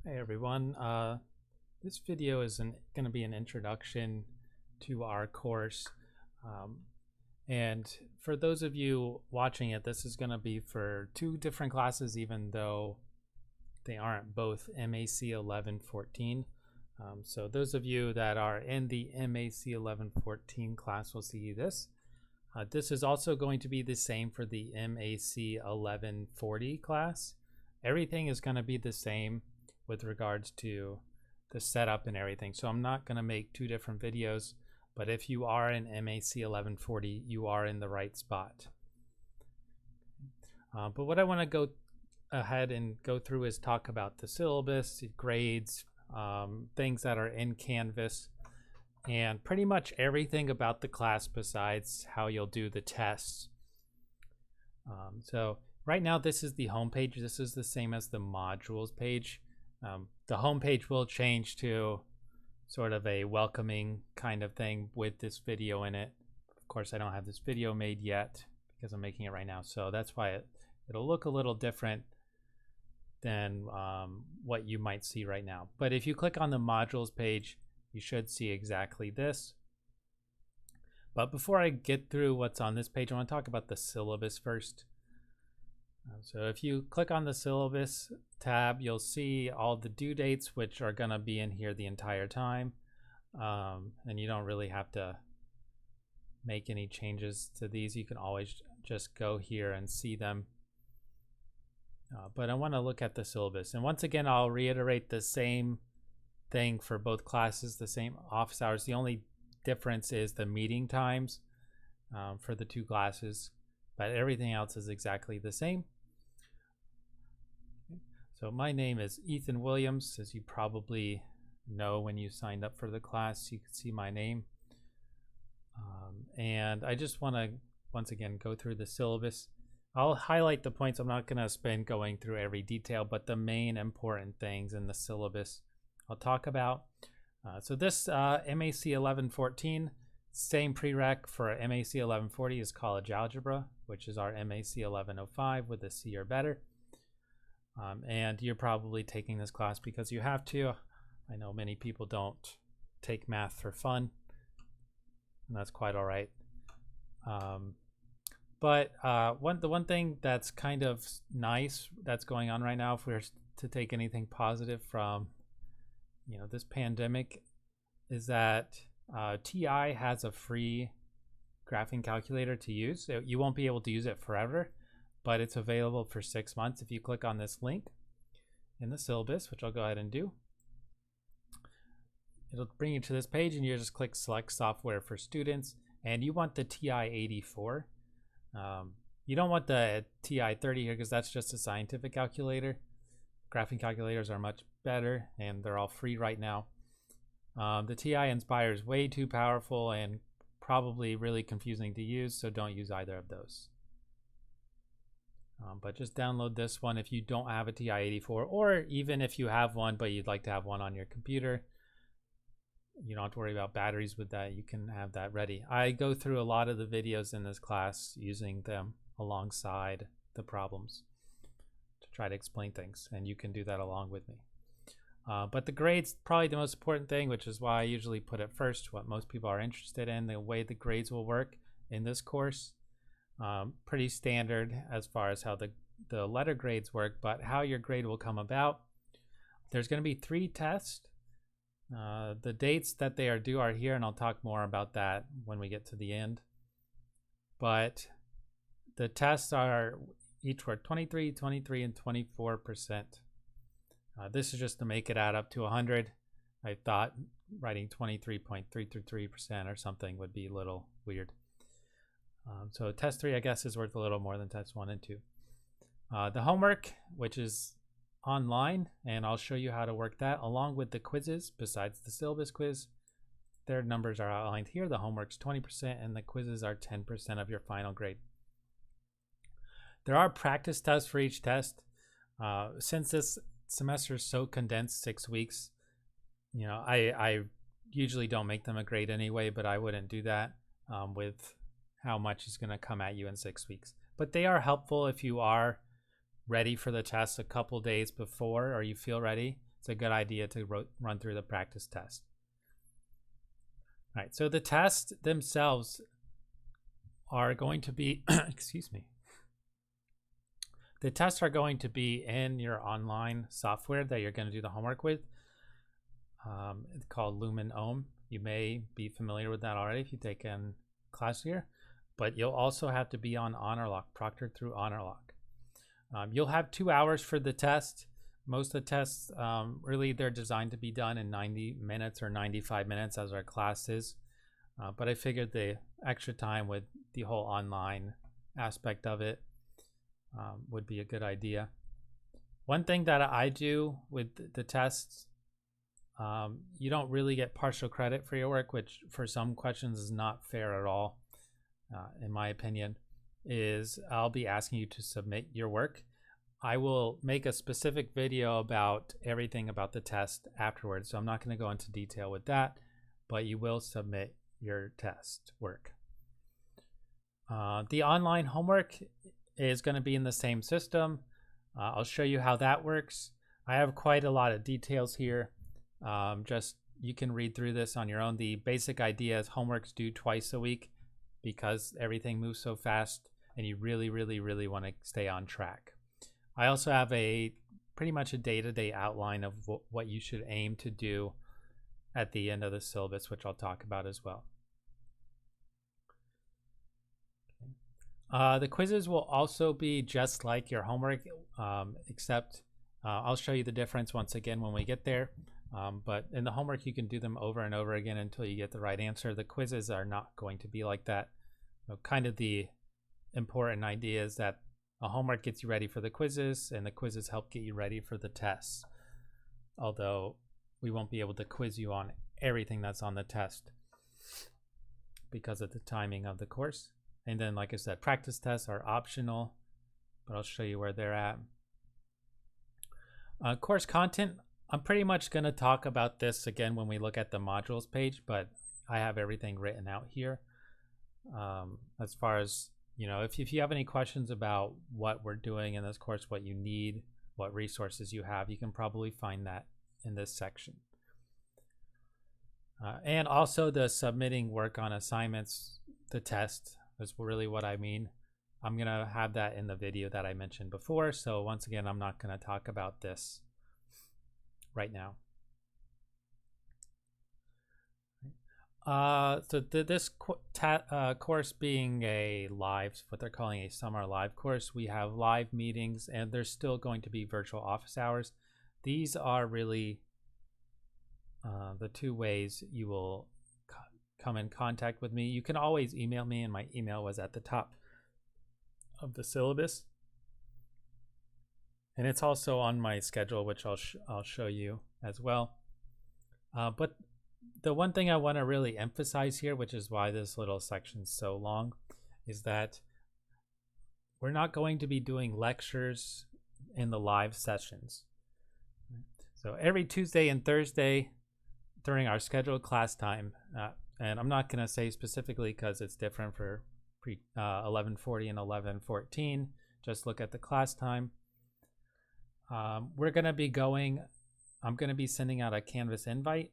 Hey everyone, this video is going to be an introduction to our course, um, and for those of you watching it, this is going to be for two different classes even though they aren't both MAC 1114. So those of you that are in the MAC 1114 class will see this. This is also going to be the same for the MAC 1140 class. Everything is going to be the same with regards to the setup and everything. So I'm not going to make two different videos, but if you are in MAC 1140, you are in the right spot. But what I want to go ahead and go through is talk about the syllabus, grades, things that are in Canvas, and pretty much everything about the class besides how you'll do the tests. So right now this is the home page. This is the same as the modules page. The home page will change to sort of a welcoming kind of thing with this video in it. Of course, I don't have this video made yet because I'm making it right now, so that's why it'll look a little different than what you might see right now. But if you click on the modules page, you should see exactly this. But before I get through what's on this page, I want to talk about the syllabus first. So if you click on the syllabus tab, you'll see all the due dates, which are going to be in here the entire time. And you don't really have to make any changes to these. You can always just go here and see them. But I want to look at the syllabus. And once again, I'll reiterate the same thing for both classes, the same office hours. The only difference is the meeting times for the two classes, but everything else is exactly the same. So my name is Ethan Williams. As you probably know, when you signed up for the class, you can see my name. And I just want to once again go through the syllabus. I'll highlight the points. I'm not going to spend going through every detail, but the main important things in the syllabus I'll talk about. So this MAC 1114, same prereq for MAC 1140 is college algebra, which is our MAC 1105 with a C or better. And you're probably taking this class because you have to. I know many people don't take math for fun, and that's quite all right. But the one thing that's kind of nice that's going on right now, if we're to take anything positive from this pandemic, is that TI has a free graphing calculator to use. You won't be able to use it forever, but it's available for 6 months. If you click on this link in the syllabus, which I'll go ahead and do, it'll bring you to this page, and you just click select software for students, and you want the TI-84. You don't want the TI-30 here because that's just a scientific calculator. Graphing calculators are much better, and they're all free right now. The TI Inspire is way too powerful and probably really confusing to use, so don't use either of those. But just download this one if you don't have a TI-84, or even if you have one but you'd like to have one on your computer. You don't have to worry about batteries with that. You can have that ready. I go through a lot of the videos in this class using them alongside the problems to try to explain things, and you can do that along with me. But the grades, probably the most important thing, which is why I usually put it first, what most people are interested in, the way the grades will work in this course. Pretty standard as far as how the letter grades work, but how your grade will come about. There's going to be 3 tests. The dates that they are due are here, and I'll talk more about that when we get to the end. But the tests are each worth 23, 23, and 24%. This is just to make it add up to 100. I thought writing 23.333% or something would be a little weird. So test 3, I guess, is worth a little more than test 1 and 2. The homework, which is online, and I'll show you how to work that along with the quizzes. Besides the syllabus quiz, their numbers are outlined here. The homework's 20% and the quizzes are 10% of your final grade. There are practice tests for each test. Since this semester is so condensed, 6 weeks, I usually don't make them a grade anyway, but I wouldn't do that with how much is going to come at you in 6 weeks. But they are helpful if you are ready for the test a couple days before, or you feel ready. it's a good idea to run through the practice test. All right, so the tests themselves are going to be, excuse me. The tests are going to be in your online software that you're going to do the homework with. It's called Lumen Ohm. You may be familiar with that already if you've taken class here, but you'll also have to be on HonorLock, proctored through HonorLock. You'll have 2 hours for the test. Most of the tests, really, they're designed to be done in 90 minutes or 95 minutes as our class is. But I figured the extra time with the whole online aspect of it would be a good idea. One thing that I do with the tests, you don't really get partial credit for your work, which for some questions is not fair at all, in my opinion, is I'll be asking you to submit your work. I will make a specific video about everything about the test afterwards, so I'm not going to go into detail with that, but you will submit your test work. The online homework is going to be in the same system. I'll show you how that works. I have quite a lot of details here. Just you can read through this on your own. The basic idea is homework's due twice a week because everything moves so fast and you really want to stay on track. I also have pretty much a day-to-day outline of what you should aim to do at the end of the syllabus, which I'll talk about as well. The quizzes will also be just like your homework, except I'll show you the difference once again when we get there. But in the homework, you can do them over and over again until you get the right answer. The quizzes are not going to be like that. So kind of the important idea is that a homework gets you ready for the quizzes, and the quizzes help get you ready for the tests. Although we won't be able to quiz you on everything that's on the test because of the timing of the course. And then, like I said, practice tests are optional, but I'll show you where they're at. Course content, I'm pretty much going to talk about this again when we look at the modules page, but I have everything written out here. As far as, if you have any questions about what we're doing in this course, what you need, what resources you have, you can probably find that in this section. And also the submitting work on assignments, the test is really what I mean. I'm going to have that in the video that I mentioned before. So once again, I'm not going to talk about this right now. So this course being a live, what they're calling a summer live course, we have live meetings and there's still going to be virtual office hours. These are really the 2 ways you will come in contact with me. You can always email me, and my email was at the top of the syllabus. And it's also on my schedule, which I'll show you as well. But the one thing I want to really emphasize here, which is why this little section is so long, is that we're not going to be doing lectures in the live sessions. So every Tuesday and Thursday during our scheduled class time, and I'm not going to say specifically because it's different for 11:40 and 11:14. Just look at the class time. We're going to be I'm going to be sending out a Canvas invite,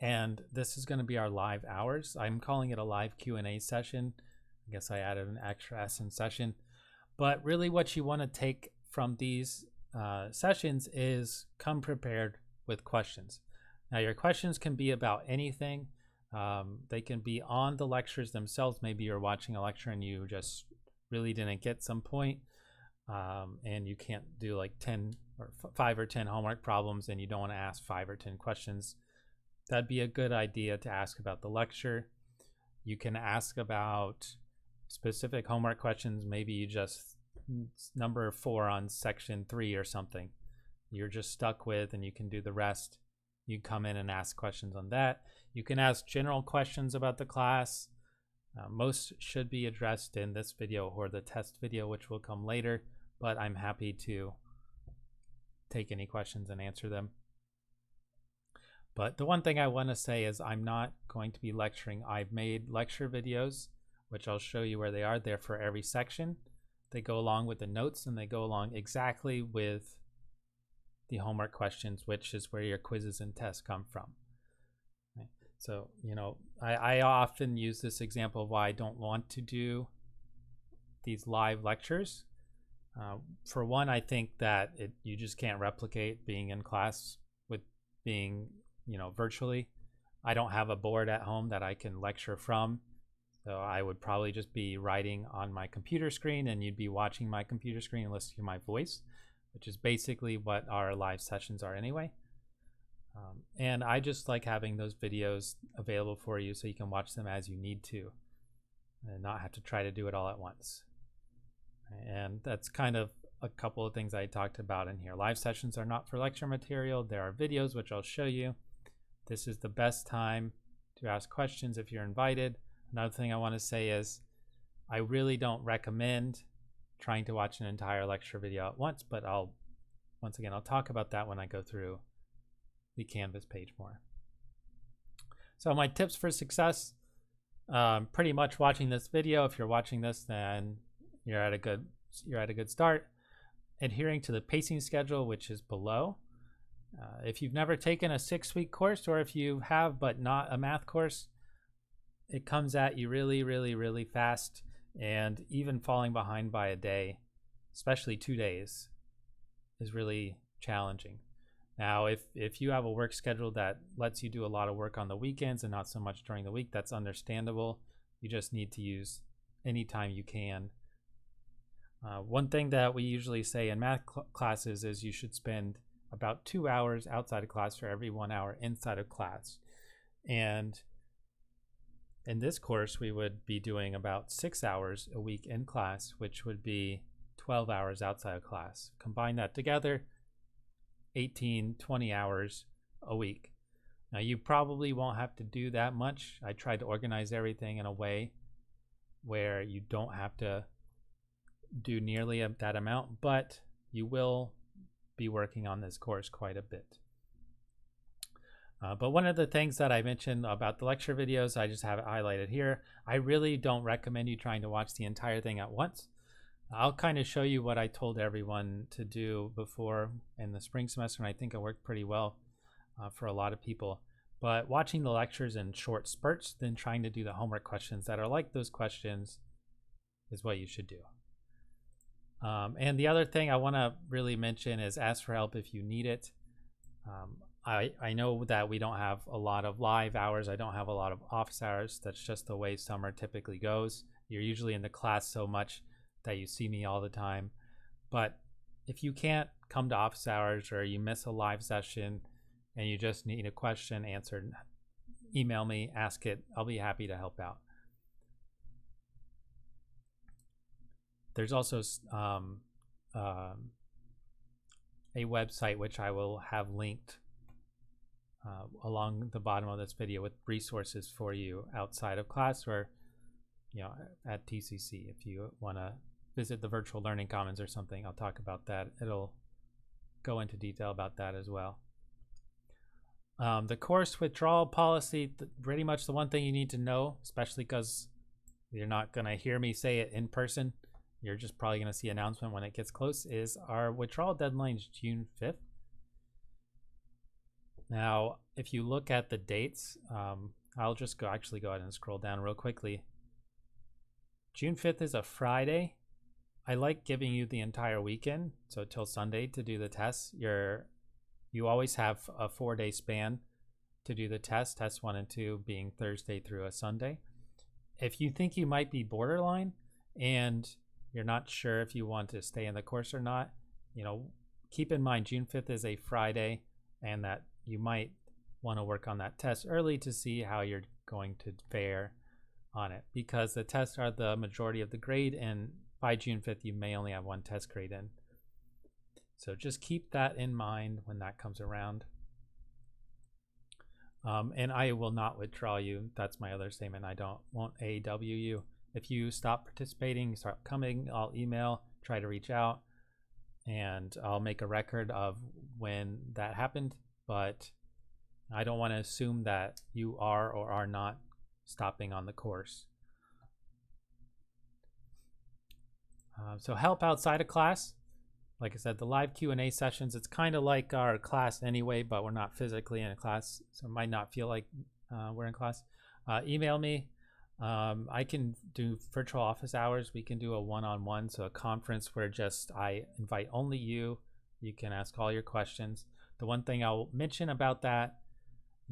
and this is going to be our live hours. I'm calling it a live Q&A session. I guess I added an extra S in session. But really what you want to take from these sessions is come prepared with questions. Now your questions can be about anything. They can be on the lectures themselves. Maybe you're watching a lecture and you just really didn't get some point, and you can't do like 10 or 5 or 10 homework problems and you don't want to ask 5 or 10 questions. That'd be a good idea to ask about the lecture. You can ask about specific homework questions. Maybe you just number 4 on section 3 or something you're just stuck with, and you can do the rest. You come in and ask questions on that. You can ask general questions about the class. Most should be addressed in this video or the test video, which will come later, but I'm happy to take any questions and answer them. But the one thing I want to say is I'm not going to be lecturing. I've made lecture videos, which I'll show you where they are. They're for every section. They go along with the notes, and they go along exactly with the homework questions, which is where your quizzes and tests come from. Right? So, you know, I often use this example of why I don't want to do these live lectures. For one, I think that you just can't replicate being in class with being, you know, virtually. I don't have a board at home that I can lecture from. So I would probably just be writing on my computer screen and you'd be watching my computer screen and listening to my voice, which is basically what our live sessions are anyway. And I just like having those videos available for you so you can watch them as you need to and not have to try to do it all at once. And that's kind of a couple of things I talked about in here. Live sessions are not for lecture material. There are videos, which I'll show you. This is the best time to ask questions if you're invited. Another thing I want to say is I really don't recommend trying to watch an entire lecture video at once, but I'll talk about that when I go through the Canvas page more. So my tips for success, pretty much watching this video. If you're watching this, then you're at a good start. Adhering to the pacing schedule, which is below. If you've never taken a 6-week course, or if you have but not a math course, it comes at you really, really, really fast, and even falling behind by a day, especially 2 days, is really challenging. Now, if you have a work schedule that lets you do a lot of work on the weekends and not so much during the week, that's understandable. You just need to use any time you can. One thing that we usually say in math classes is you should spend about 2 hours outside of class for every 1 hour inside of class. And in this course, we would be doing about 6 hours a week in class, which would be 12 hours outside of class. Combine that together, 18, 20 hours a week. Now, you probably won't have to do that much. I tried to organize everything in a way where you don't have to do nearly that amount, but you will be working on this course quite a bit. But one of the things that I mentioned about the lecture videos, I just have it highlighted here. I really don't recommend you trying to watch the entire thing at once. I'll kind of show you what I told everyone to do before in the spring semester, and I think it worked pretty well for a lot of people. But watching the lectures in short spurts, then trying to do the homework questions that are like those questions is what you should do. And the other thing I want to really mention is ask for help if you need it. I know that we don't have a lot of live hours. I don't have a lot of office hours. That's just the way summer typically goes. You're usually in the class so much that you see me all the time. But if you can't come to office hours, or you miss a live session and you just need a question answered, email me, ask it. I'll be happy to help out. There's also a website which I will have linked along the bottom of this video with resources for you outside of class, or at TCC. If you want to visit the Virtual Learning Commons or something, I'll talk about that. It'll go into detail about that as well. The course withdrawal policy, pretty much the one thing you need to know, especially because you're not going to hear me say it in person. You're just probably going to see an announcement when it gets close, is our withdrawal deadline is June 5th. Now, if you look at the dates, I'll just go ahead and scroll down real quickly. June 5th is a Friday. I like giving you the entire weekend, so till Sunday to do the tests. You always have a 4-day span to do the tests 1 and 2 being Thursday through a Sunday. If you think you might be borderline and you're not sure if you want to stay in the course or not, keep in mind June 5th is a Friday, and that you might want to work on that test early to see how you're going to fare on it, because the tests are the majority of the grade, and by June 5th you may only have 1 test grade in. So just keep that in mind when that comes around. And I will not withdraw you. That's my other statement. I won't AW you. If you stop participating, start coming, I'll email, try to reach out, and I'll make a record of when that happened. But I don't want to assume that you are or are not stopping on the course. So help outside of class. like I said, the live Q&A sessions, it's kind of like our class anyway, but we're not physically in a class, so it might not feel like we're in class. Email me. I can do virtual office hours. We can do a one-on-one, so a conference where just I invite only you. You can ask all your questions. The one thing I'll mention about that,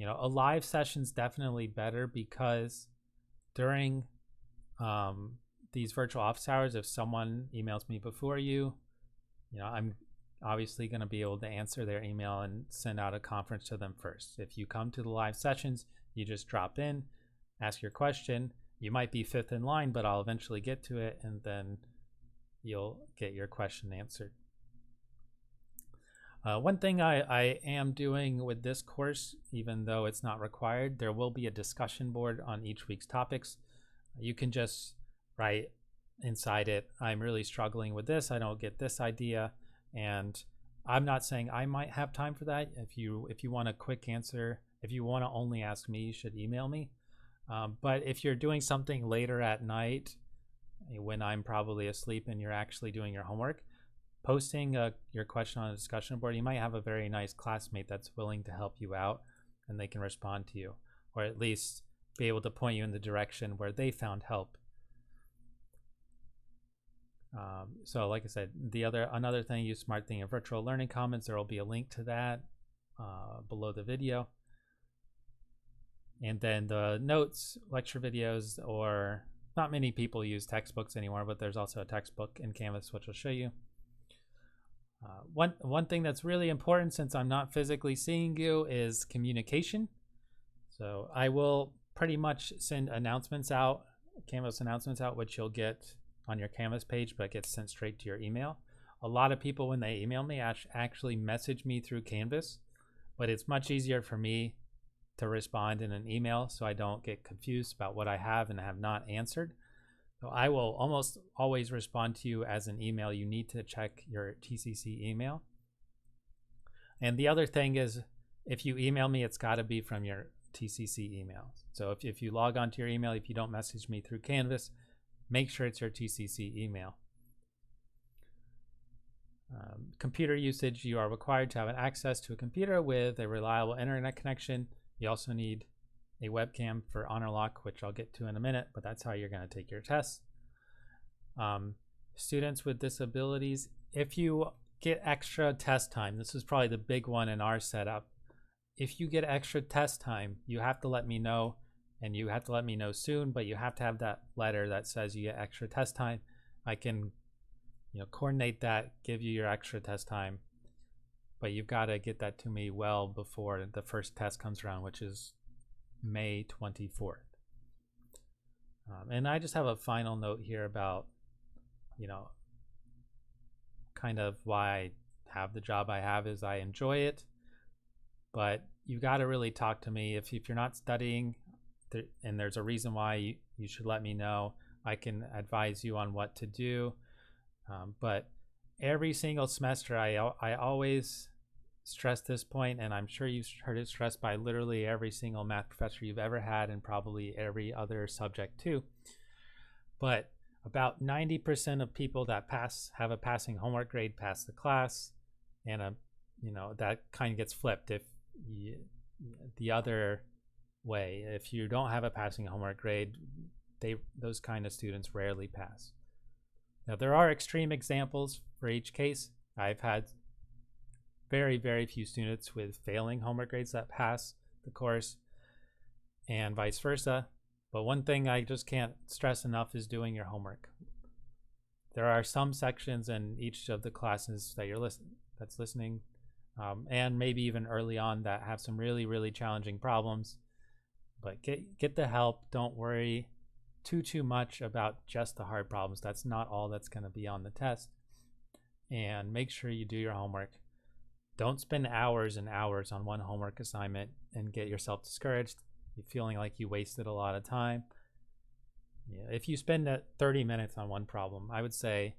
a live session's definitely better, because during these virtual office hours, if someone emails me before you, I'm obviously going to be able to answer their email and send out a conference to them first. If you come to the live sessions, you just drop in, ask your question. You might be fifth in line, but I'll eventually get to it, and then you'll get your question answered. One thing I am doing with this course, even though it's not required, there will be a discussion board on each week's topics. You can just write inside it, I'm really struggling with this, I don't get this idea, and I'm not saying I might have time for that. If you want a quick answer, if you want to only ask me, you should email me. But if you're doing something later at night when I'm probably asleep and you're actually doing your homework, posting your question on a discussion board, you might have a very nice classmate that's willing to help you out, and they can respond to you, or at least be able to point you in the direction where they found help. So like I said, another thing, use Smart Thing and Virtual Learning Commons. There will be a link to that below the video. And then the notes, lecture videos, or not many people use textbooks anymore, but there's also a textbook in Canvas, which I'll show you. One thing that's really important, since I'm not physically seeing you, is communication. So I will pretty much send announcements out, Canvas announcements out, which you'll get on your Canvas page, but it gets sent straight to your email. A lot of people, when they email me, actually message me through Canvas, but it's much easier for me to respond in an email so I don't get confused about what I have and have not answered. So I will almost always respond to you as an email. You need to check your TCC email. And the other thing is, if you email me, it's got to be from your TCC email. So if you log on to your email, if you don't message me through Canvas, make sure it's your TCC email. Computer usage, you are required to have access to a computer with a reliable internet connection. You also need a webcam for Honor Lock, which I'll get to in a minute, but that's how you're going to take your tests. Students with disabilities, if you get extra test time, this is probably the big one in our setup. If you get extra test time, you have to let me know, and you have to let me know soon, but you have to have that letter that says you get extra test time. I can coordinate that, give you your extra test time, but you've got to get that to me well before the first test comes around, which is May 24th. And I just have a final note here about, kind of why I have the job I have is I enjoy it, but you got to really talk to me. If you're not studying, and there's a reason why, you should let me know. I can advise you on what to do. But every single semester, I always stress this point, and I'm sure you've heard it stressed by literally every single math professor you've ever had, and probably every other subject too. But about 90% of people that have a passing homework grade pass the class, and that kind of gets flipped if the other way. If you don't have a passing homework grade, those kind of students rarely pass. Now, there are extreme examples for each case. I've had very, very few students with failing homework grades that pass the course, and vice versa. But one thing I just can't stress enough is doing your homework. There are some sections in each of the classes that that's listening, and maybe even early on, that have some really, really challenging problems. But get the help. Don't worry too much about just the hard problems. That's not all that's going to be on the test. And make sure you do your homework. Don't spend hours and hours on one homework assignment and get yourself discouraged. You're feeling like you wasted a lot of time. If you spend 30 minutes on one problem, I would say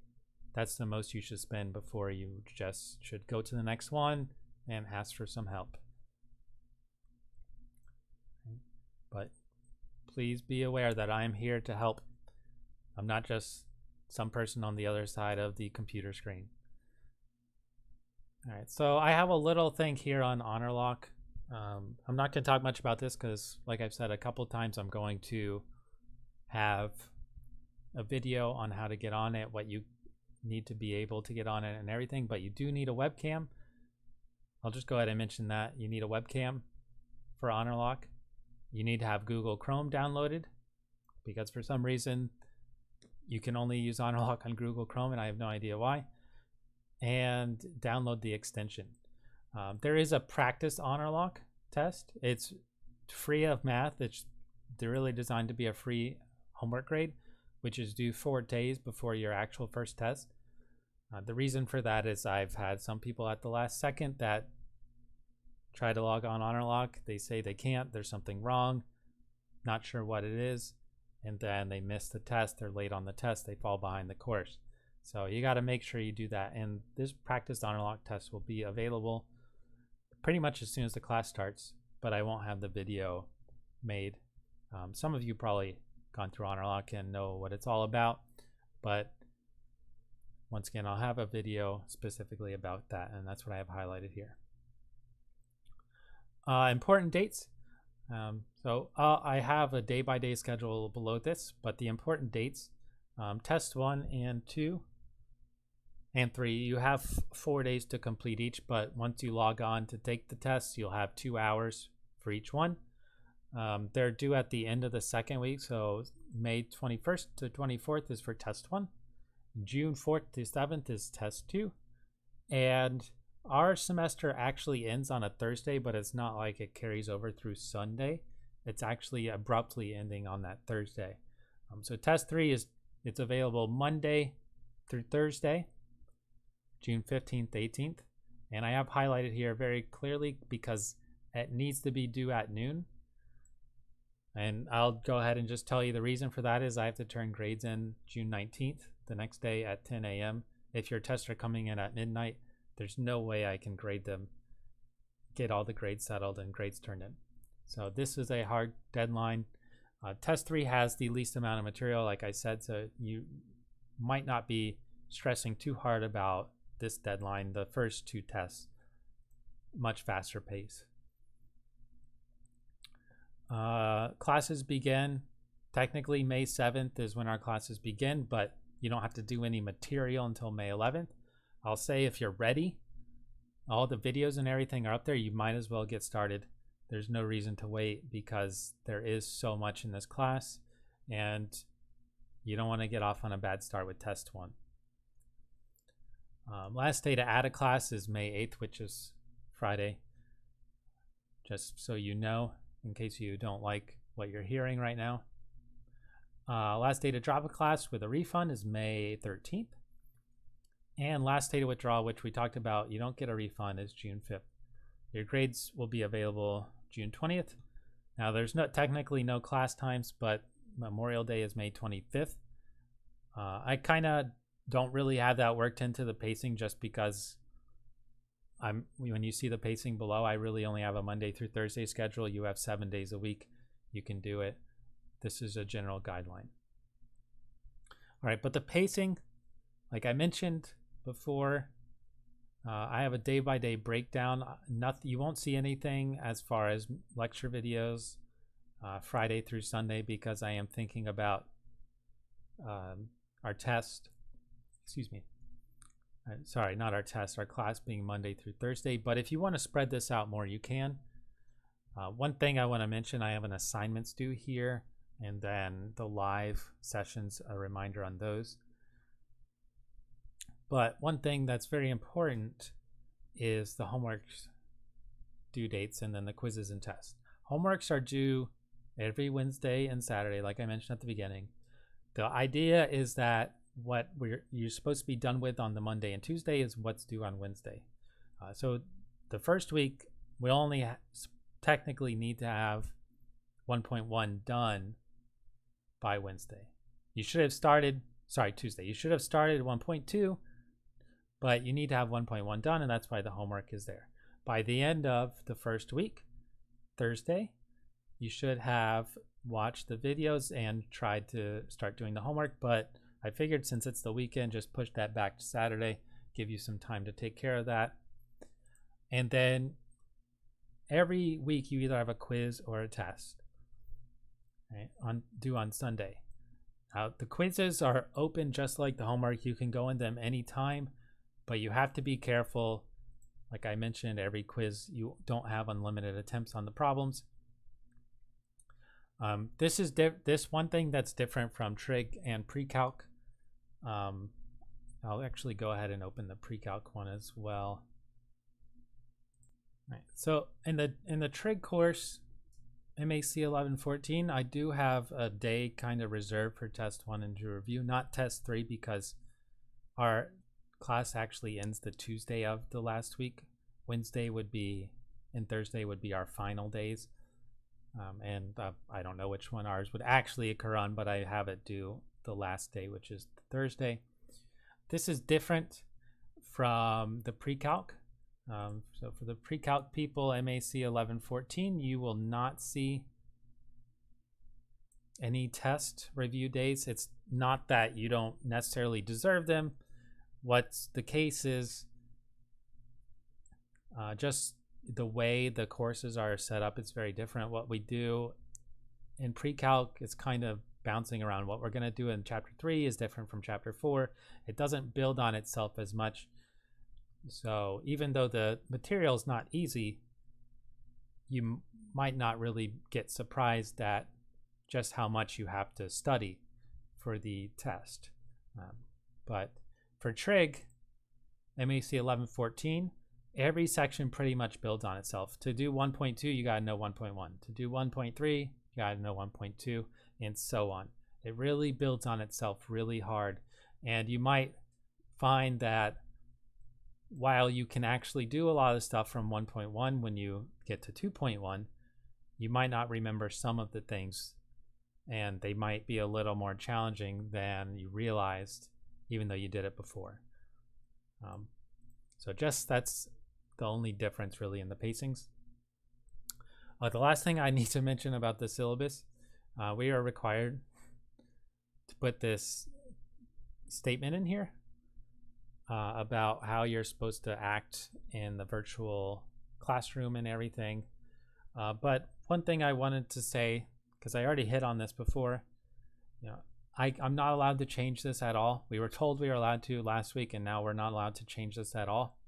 that's the most you should spend before you just should go to the next one and ask for some help. But please be aware that I am here to help. I'm not just some person on the other side of the computer screen. All right, so I have a little thing here on honor lock. I'm not going to talk much about this because, like I've said a couple times, I'm going to have a video on how to get on it, what you need to be able to get on it and everything, but you do need a webcam. I'll just go ahead and mention that. You need a webcam for honor lock. You need to have Google Chrome downloaded because for some reason you can only use honor lock on Google Chrome and I have no idea why. And download the extension. There is a practice honor lock test. It's free of math. They're really designed to be a free homework grade, which is due 4 days before your actual first test. The reason for that is I've had some people at the last second that try to log on honor lock. They say they can't, there's something wrong, not sure what it is, and then they miss the test, they're late on the test, they fall behind the course. So you got to make sure you do that, and this practice honor lock test will be available pretty much as soon as the class starts, but I won't have the video made. Some of you probably gone through honor lock and know what it's all about, but once again, I'll have a video specifically about that, and that's what I have highlighted here. Important dates. I have a day-by-day schedule below this, but the important dates, test 1 and 2 and 3, you have 4 days to complete each, but once you log on to take the tests, you'll have 2 hours for each one. They're due at the end of the second week, so May 21st to 24th is for test 1. June 4th to 7th is test 2. And our semester actually ends on a Thursday, but it's not like it carries over through Sunday. It's actually abruptly ending on that Thursday. So test 3 it's available Monday through Thursday, June 15th, 18th. And I have highlighted here very clearly because it needs to be due at noon. And I'll go ahead and just tell you the reason for that is I have to turn grades in June 19th, the next day at 10 a.m. If your tests are coming in at midnight, there's no way I can grade them, get all the grades settled and grades turned in. So this is a hard deadline. Test 3 has the least amount of material, like I said, so you might not be stressing too hard about this deadline. The first 2 tests, much faster pace. Classes begin, technically May 7th is when our classes begin, but you don't have to do any material until May 11th. I'll say if you're ready, all the videos and everything are up there, you might as well get started. There's no reason to wait because there is so much in this class and you don't want to get off on a bad start with test 1. Last day to add a class is May 8th, which is Friday. Just so you know, in case you don't like what you're hearing right now. Last day to drop a class with a refund is May 13th. And last day to withdraw, which we talked about, you don't get a refund, is June 5th. Your grades will be available June 20th. Now there's technically no class times, but Memorial Day is May 25th. I kind of don't really have that worked into the pacing just because when you see the pacing below, I really only have a Monday through Thursday schedule. You have 7 days a week. You can do it. This is a general guideline. All right, but the pacing, like I mentioned before, I have a day-by-day breakdown. You won't see anything as far as lecture videos Friday through Sunday because I am thinking about our test. Excuse me. Sorry, not our test, our class being Monday through Thursday. But if you want to spread this out more, you can. One thing I want to mention, I have an assignments due here, and then the live sessions, a reminder on those. But one thing that's very important is the homeworks due dates and then the quizzes and tests. Homeworks are due every Wednesday and Saturday, like I mentioned at the beginning. The idea is that what you're supposed to be done with on the Monday and Tuesday is what's due on Wednesday. So the first week, we only technically need to have 1.1 done by Wednesday. You should have started, Tuesday. You should have started 1.2, but you need to have 1.1 done, and that's why the homework is there. By the end of the first week, Thursday, you should have watched the videos and tried to start doing the homework, but I figured since it's the weekend, just push that back to Saturday, give you some time to take care of that. And then every week you either have a quiz or a test, right, due on Sunday. Now, the quizzes are open just like the homework. You can go in them anytime, but you have to be careful. Like I mentioned, every quiz, you don't have unlimited attempts on the problems. This is this one thing that's different from trig and pre-calc. I'll actually go ahead and open the pre-calc one as well. Right. So in the trig course, MAC 1114, I do have a day kind of reserved for test 1 and to review, not test 3, because our class actually ends the Tuesday of the last week. Wednesday would be, and Thursday would be our final days. I don't know which one ours would actually occur on, but I have it due the last day, which is Thursday. This is different from the pre-calc. So for the pre-calc people, MAC 1114, you will not see any test review days. It's not that you don't necessarily deserve them. What's the case is just the way the courses are set up, it's very different. What we do in pre-calc is kind of bouncing around. What we're going to do in chapter 3 is different from chapter 4. It doesn't build on itself as much. So even though the material is not easy, you might not really get surprised at just how much you have to study for the test. But for trig, MAC 1114, every section pretty much builds on itself. To do 1.2, you got to know 1.1. To do 1.3, you got to know 1.2, and so on. It really builds on itself really hard. And you might find that while you can actually do a lot of stuff from 1.1, when you get to 2.1, you might not remember some of the things, and they might be a little more challenging than you realized, even though you did it before. So just that's the only difference really in the pacings. The last thing I need to mention about the syllabus, we are required to put this statement in here about how you're supposed to act in the virtual classroom and everything. But one thing I wanted to say, because I already hit on this before, I'm not allowed to change this at all. We were told we were allowed to last week, and now we're not allowed to change this at all.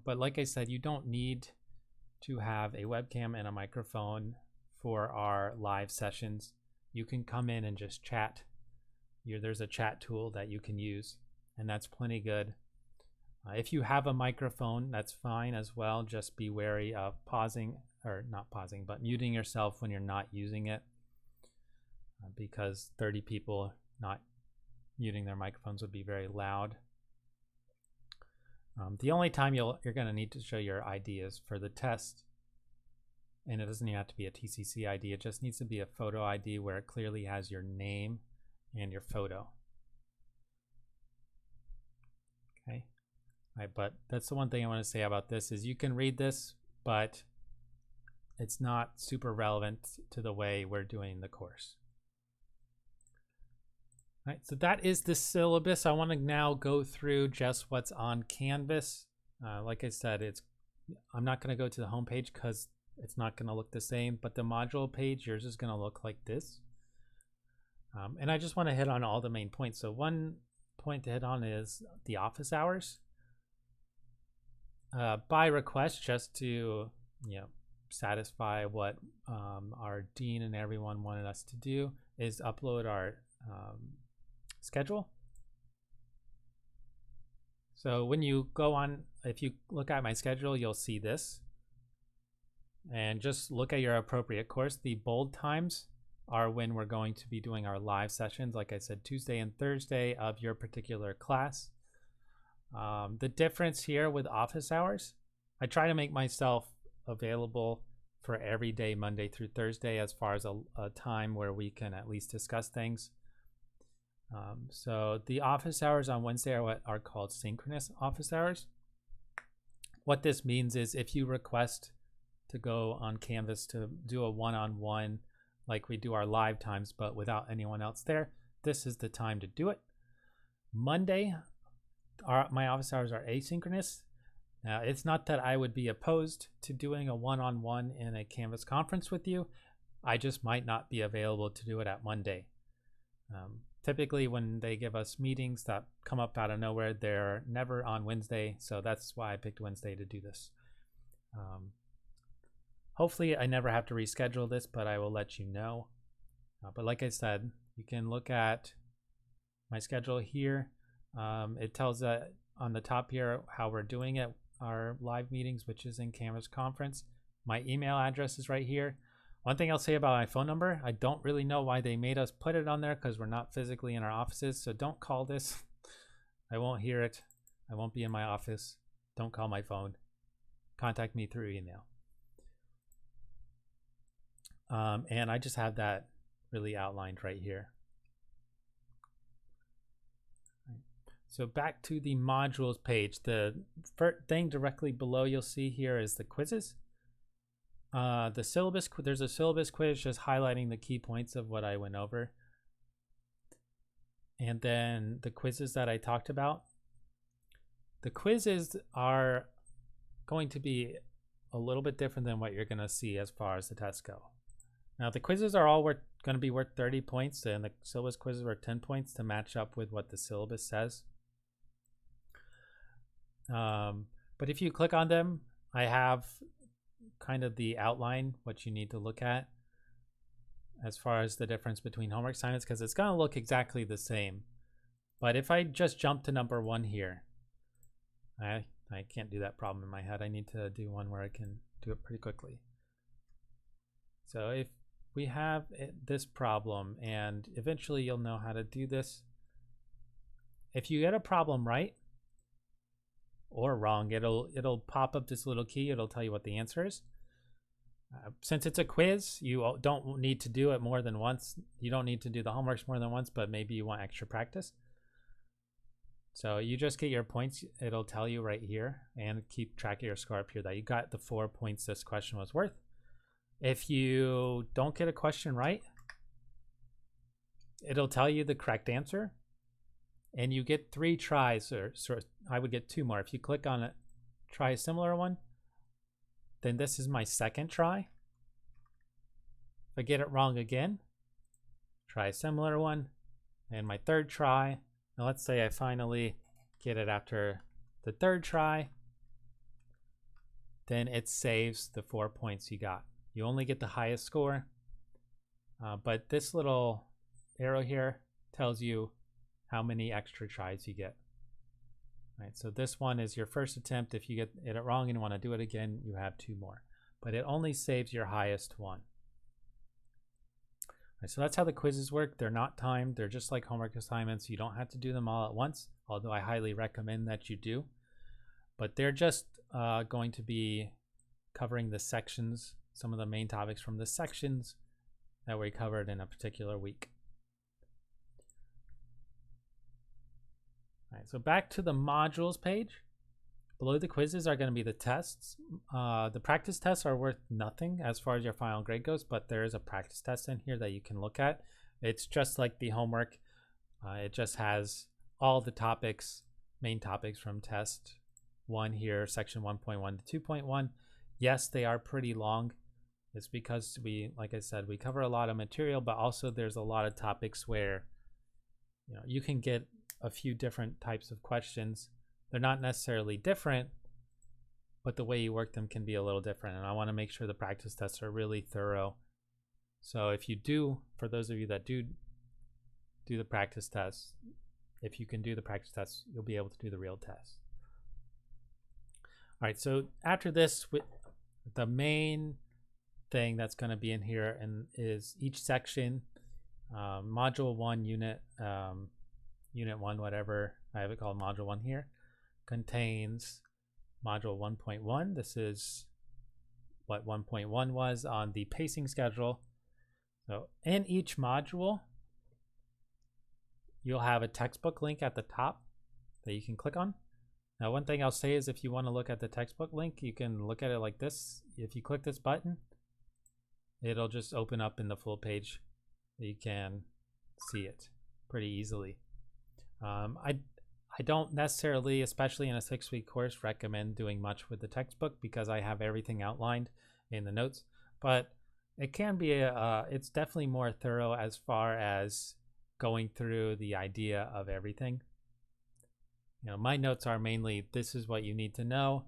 But like I said, you don't need to have a webcam and a microphone for our live sessions. You can come in and just chat. There's a chat tool that you can use, and that's plenty good. If you have a microphone, that's fine as well. Just be wary of but muting yourself when you're not using it, because 30 people not muting their microphones would be very loud. The only time you're going to need to show your ID is for the test, and it doesn't even have to be a TCC ID. It just needs to be a photo ID where it clearly has your name and your photo. Okay. All right, but that's the one thing I want to say about this is you can read this, but it's not super relevant to the way we're doing the course. All right, so that is the syllabus. I want to now go through just what's on Canvas. Like I said, I'm not going to go to the home page because it's not going to look the same, but the module page, yours is going to look like this. And I just want to hit on all the main points. So one point to hit on is the office hours. By request, just to satisfy what our dean and everyone wanted us to do, is upload our schedule. So when you go on, if you look at my schedule, you'll see this. And just look at your appropriate course. The bold times are when we're going to be doing our live sessions, like I said, Tuesday and Thursday of your particular class. The difference here with office hours, I try to make myself available for every day, Monday through Thursday, as far as a time where we can at least discuss things. So the office hours on Wednesday are what are called synchronous office hours. What this means is if you request to go on Canvas to do a one-on-one like we do our live times, but without anyone else there, this is the time to do it. Monday, my office hours are asynchronous. Now, it's not that I would be opposed to doing a one-on-one in a Canvas conference with you. I just might not be available to do it at Monday. Typically, when they give us meetings that come up out of nowhere, they're never on Wednesday. So that's why I picked Wednesday to do this. Hopefully, I never have to reschedule this, but I will let you know. But like I said, you can look at my schedule here. It tells on the top here how we're doing it, our live meetings, which is in Canvas Conference. My email address is right here. One thing I'll say about my phone number, I don't really know why they made us put it on there because we're not physically in our offices. So don't call this. I won't hear it. I won't be in my office. Don't call my phone. Contact me through email. And I just have that really outlined right here. So back to the modules page. The first thing directly below you'll see here is the quizzes. The syllabus, there's a syllabus quiz just highlighting the key points of what I went over. And then the quizzes that I talked about. The quizzes are going to be a little bit different than what you're going to see as far as the tests go. Now the quizzes are all going to be worth 30 points, and the syllabus quizzes are 10 points to match up with what the syllabus says. But if you click on them, I have kind of the outline, what you need to look at as far as the difference between homework assignments, because it's going to look exactly the same. But if I just jump to number 1 here, I can't do that problem in my head. I need to do one where I can do it pretty quickly. So if we have this problem, and eventually you'll know how to do this. If you get a problem right or wrong, it'll pop up this little key. It'll tell you what the answer is. Since it's a quiz, you don't need to do it more than once. You don't need to do the homeworks more than once, but maybe you want extra practice. So you just get your points. It'll tell you right here, and keep track of your score up here that you got the 4 points this question was worth. If you don't get a question right, it'll tell you the correct answer, and you get 3 tries, or I would get 2 more. If you click on it, try a similar one, then this is my second try. If I get it wrong again, try a similar one, and my third try. Now let's say I finally get it after the 3rd try, then it saves the 4 points you got. You only get the highest score, but this little arrow here tells you how many extra tries you get. Right, so this one is your first attempt. If you get it wrong and want to do it again, you have 2 more, but it only saves your highest one. Right, so that's how the quizzes work. They're not timed. They're just like homework assignments. You don't have to do them all at once, although I highly recommend that you do. But they're just going to be covering the sections, some of the main topics from the sections that we covered in a particular week. All right, so back to the modules page. Below the quizzes are going to be the tests. The practice tests are worth nothing as far as your final grade goes, but there is a practice test in here that you can look at. It's just like the homework. It just has all the topics, main topics from test 1 here, section 1.1 to 2.1. Yes, they are pretty long. It's because like I said, we cover a lot of material, but also there's a lot of topics where you can get a few different types of questions. They're not necessarily different, but the way you work them can be a little different. And I want to make sure the practice tests are really thorough. So if you do, for those of you that do the practice tests, if you can do the practice tests, you'll be able to do the real test. All right, so after this, the main thing that's going to be in here is each section, module 1, unit 1, whatever I have it called, module 1 here, contains module 1.1. This is what 1.1 was on the pacing schedule. So in each module, you'll have a textbook link at the top that you can click on. Now, one thing I'll say is if you want to look at the textbook link, you can look at it like this. If you click this button, it'll just open up in the full page. You can see it pretty easily. I I don't necessarily, especially in a 6-week course, recommend doing much with the textbook because I have everything outlined in the notes. But it can be it's definitely more thorough as far as going through the idea of everything. You know, my notes are mainly, this is what you need to know.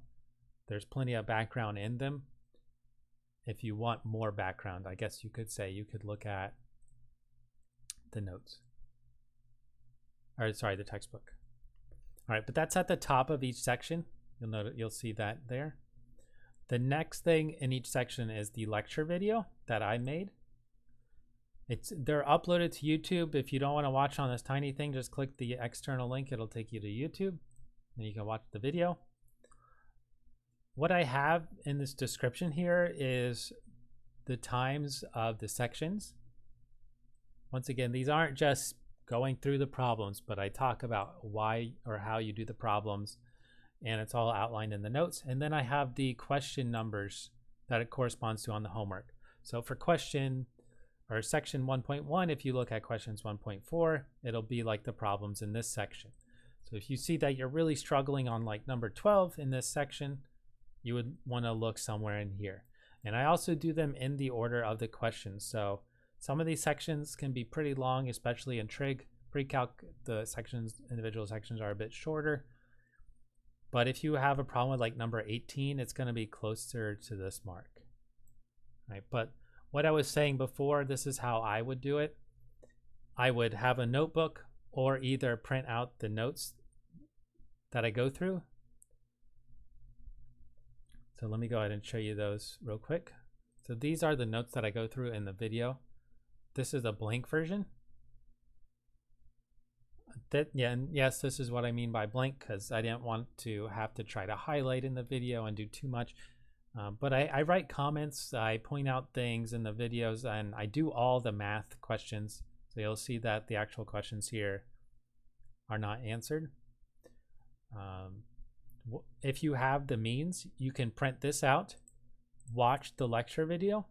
There's plenty of background in them. If you want more background, I guess you could say, you could look at the notes. Or sorry, the textbook. All right, but that's at the top of each section. You'll notice, you'll see that there. The next thing in each section is the lecture video that I made. They're uploaded to YouTube. If you don't want to watch on this tiny thing, just click the external link. It'll take you to YouTube, and you can watch the video. What I have in this description here is the times of the sections. Once again, these aren't just going through the problems, but I talk about why or how you do the problems, and it's all outlined in the notes. And then I have the question numbers that it corresponds to on the homework. So for question or section 1.1, if you look at questions 1.4, it'll be like the problems in this section. So if you see that you're really struggling on like number 12 in this section, you would want to look somewhere in here. And I also do them in the order of the questions. So some of these sections can be pretty long, especially in trig. Pre-calc, the sections, individual sections are a bit shorter. But if you have a problem with like number 18, it's going to be closer to this mark. Right? But what I was saying before, this is how I would do it. I would have a notebook or either print out the notes that I go through. So let me go ahead and show you those real quick. So these are the notes that I go through in the video. This is a blank version. And yes, this is what I mean by blank, because I didn't want to have to try to highlight in the video and do too much. But I write comments, I point out things in the videos, and I do all the math questions. So you'll see that the actual questions here are not answered. If you have the means, you can print this out, watch the lecture video,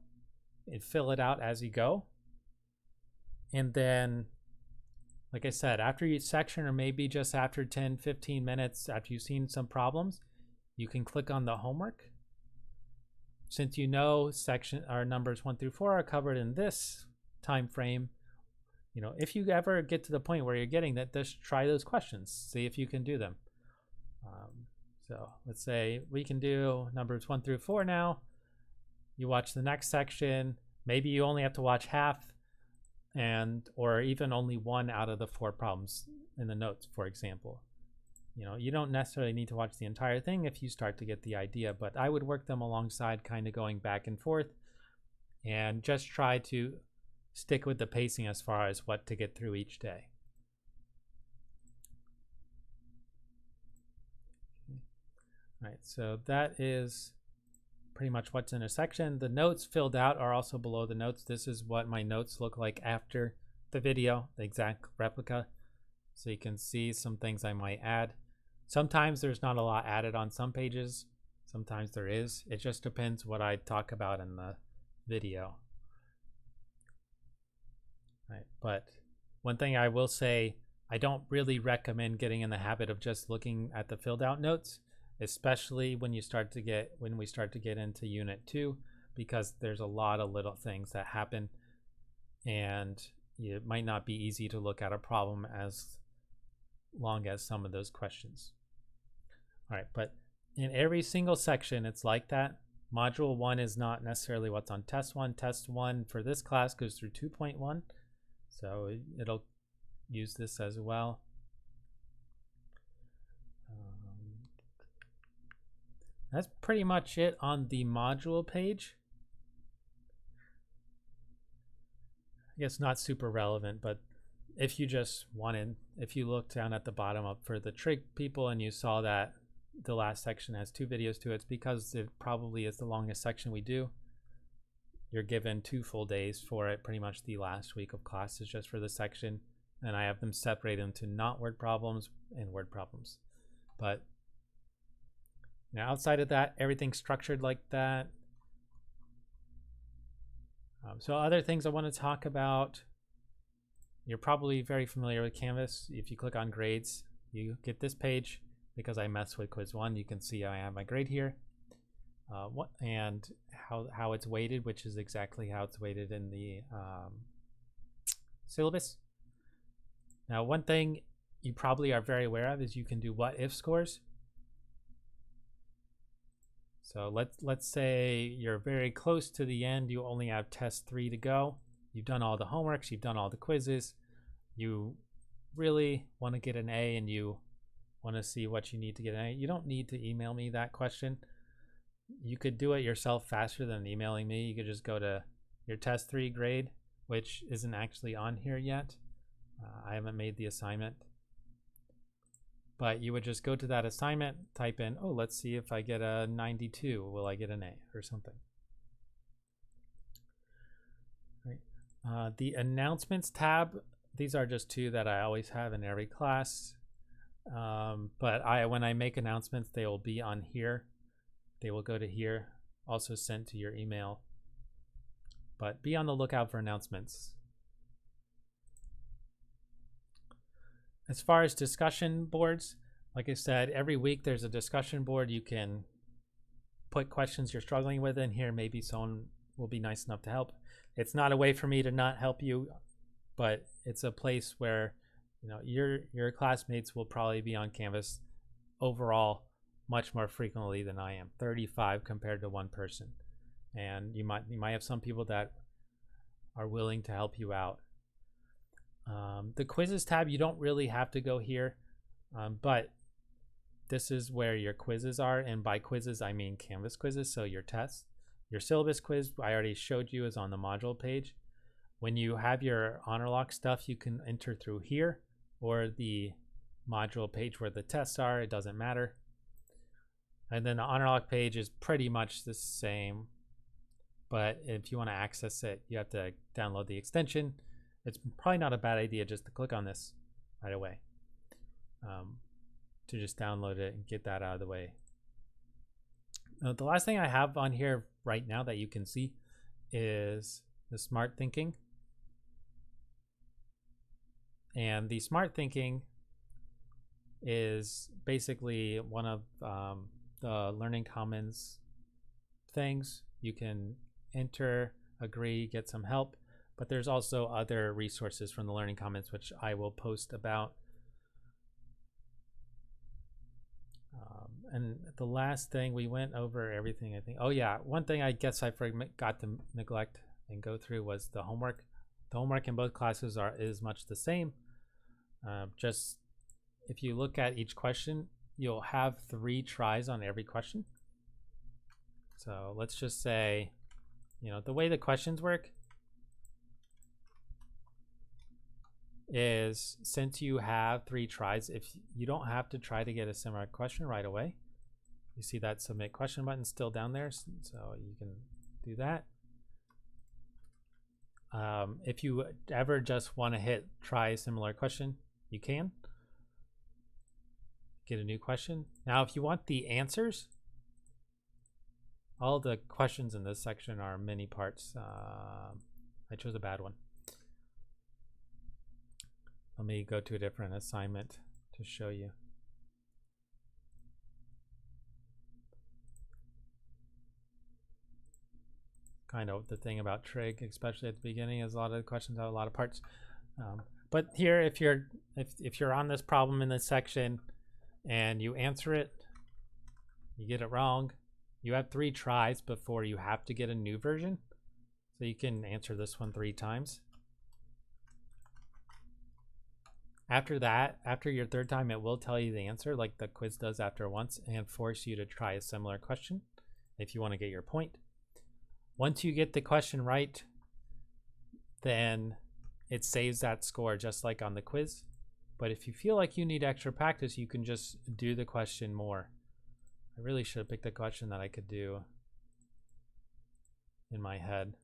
and fill it out as you go. And then, like I said, after each section, or maybe just after 10-15 minutes after you've seen some problems, you can click on the homework. Since you know section or numbers 1 through 4 are covered in this time frame, you know, if you ever get to the point where you're getting that, just try those questions, see if you can do them. So let's say we can do numbers 1 through 4 now. You watch the next section. Maybe you only have to watch half, or even only 1 out of the 4 problems in the notes, for example. You know, you don't necessarily need to watch the entire thing if you start to get the idea, but I would work them alongside, kind of going back and forth, and just try to stick with the pacing as far as what to get through each day. All right, so that is pretty much what's in a section. The notes filled out are also below the notes. This is what my notes look like after the video, the exact replica. So you can see some things I might add. Sometimes there's not a lot added on some pages. Sometimes there is. It just depends what I talk about in the video. Right, but one thing I will say, I don't really recommend getting in the habit of just looking at the filled out notes, especially when we start to get into unit 2, because there's a lot of little things that happen, and it might not be easy to look at a problem as long as some of those questions. All right, but in every single section, it's like that. Module 1 is not necessarily what's on test 1. Test 1 for this class goes through 2.1, so it'll use this as well. That's pretty much it on the module page. I guess not super relevant, but if you just wanted, if you look down at the bottom up for the trig people and you saw that the last section has 2 videos to it, it's because it probably is the longest section we do. You're given 2 full days for it. Pretty much the last week of class is just for the section, and I have them separated into not word problems and word problems. But now outside of that, everything's structured like that. So other things I want to talk about, you're probably very familiar with Canvas. If you click on grades, you get this page. Because I messed with quiz 1, you can see I have my grade here. And how it's weighted, which is exactly how it's weighted in the syllabus. Now, one thing you probably are very aware of is you can do what if scores. So let's say you're very close to the end. You only have test 3 to go. You've done all the homeworks. You've done all the quizzes. You really want to get an A, and you want to see what you need to get an A. You don't need to email me that question. You could do it yourself faster than emailing me. You could just go to your test 3 grade, which isn't actually on here yet. I haven't made the assignment. But you would just go to that assignment, type in, oh, let's see if I get a 92. Will I get an A or something? Right. The announcements tab, these are just 2 that I always have in every class. But when I make announcements, they will be on here. They will go to here, also sent to your email. But be on the lookout for announcements. As far as discussion boards, like I said, every week there's a discussion board. You can put questions you're struggling with in here. Maybe someone will be nice enough to help. It's not a way for me to not help you, but it's a place where your classmates will probably be on Canvas overall much more frequently than I am. 35 compared to 1 person, and you might have some people that are willing to help you out. The quizzes tab, you don't really have to go here, but this is where your quizzes are, and by quizzes I mean Canvas quizzes. So your tests, your syllabus quiz I already showed you is on the module page. When you have your HonorLock stuff, you can enter through here or the module page where the tests are. It doesn't matter. And then the HonorLock page is pretty much the same, but if you want to access it, you have to download the extension. It's probably not a bad idea just to click on this right away, to just download it and get that out of the way. The last thing I have on here right now that you can see is the Smart Thinking. And the Smart Thinking is basically one of the Learning Commons things. You can enter, agree, get some help, but there's also other resources from the Learning Commons which I will post about. And the last thing, we went over everything, I think. Oh yeah, one thing I guess I forgot to neglect and go through was the homework. The homework in both classes is much the same. Just if you look at each question, you'll have 3 tries on every question. So let's just say, the way the questions work is, since you have 3 tries, if you don't have to try to get a similar question right away. You see that submit question button still down there, so you can do that. If you ever just want to hit try a similar question, you can get a new question. Now if you want the answers, all the questions in this section are mini parts. I chose a bad one. Let me go to a different assignment to show you. Kind of the thing about trig, especially at the beginning, is a lot of the questions have a lot of parts. But here, if you're on this problem in this section and you answer it, you get it wrong, you have 3 tries before you have to get a new version. So you can answer this one 3 times. After that, after your 3rd time, it will tell you the answer like the quiz does after once, and force you to try a similar question if you want to get your point. Once you get the question right, then it saves that score just like on the quiz. But if you feel like you need extra practice, you can just do the question more. I really should have picked a question that I could do in my head.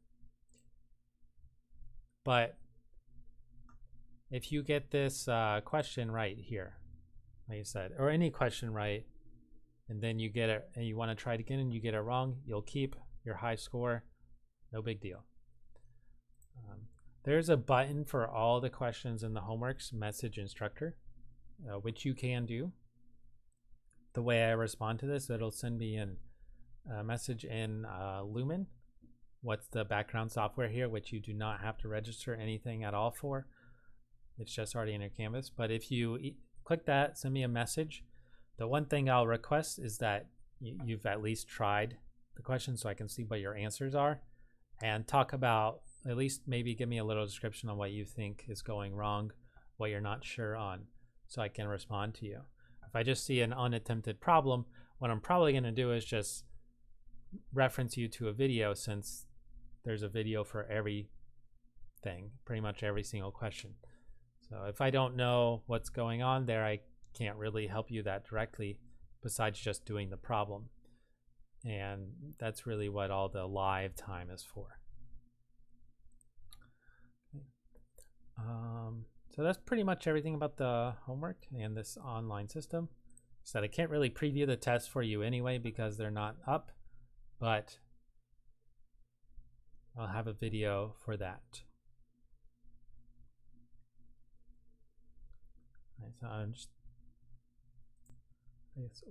But if you get this question right here, like I said, or any question right, and then you get it and you want to try it again and you get it wrong, you'll keep your high score. No big deal. There's a button for all the questions in the homeworks message instructor. which you can do. The way I respond to this, it'll send me a message in Lumen. What's the background software here, which you do not have to register anything at all for. It's just already in your canvas. But if you click that, send me a message. The one thing I'll request is that you've at least tried the question so I can see what your answers are, and talk about, at least maybe give me a little description on what you think is going wrong, what you're not sure on, so I can respond to you. If I just see an unattempted problem, what I'm probably going to do is just reference you to a video, since there's a video for everything, pretty much every single question. So if I don't know what's going on there, I can't really help you that directly besides just doing the problem. And that's really what all the live time is for. So that's pretty much everything about the homework and this online system. So I can't really preview the tests for you anyway because they're not up, but I'll have a video for that. So I'm just,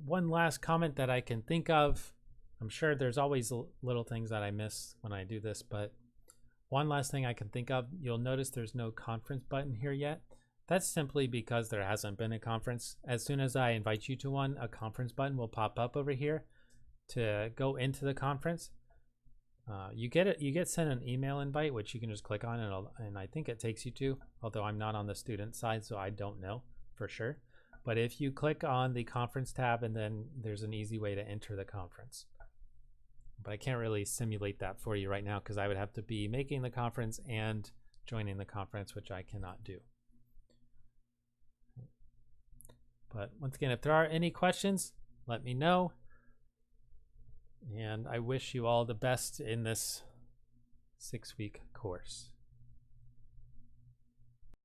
one last comment that I can think of. I'm sure there's always little things that I miss when I do this, but one last thing I can think of, you'll notice there's no conference button here yet. That's simply because there hasn't been a conference. As soon as I invite you to one, a conference button will pop up over here to go into the conference. You get sent an email invite, which you can just click on, and I think it takes you to, although I'm not on the student side, so I don't know for sure. But if you click on the conference tab, and then there's an easy way to enter the conference. But I can't really simulate that for you right now because I would have to be making the conference and joining the conference, which I cannot do. But once again, if there are any questions, let me know. And I wish you all the best in this 6-week course.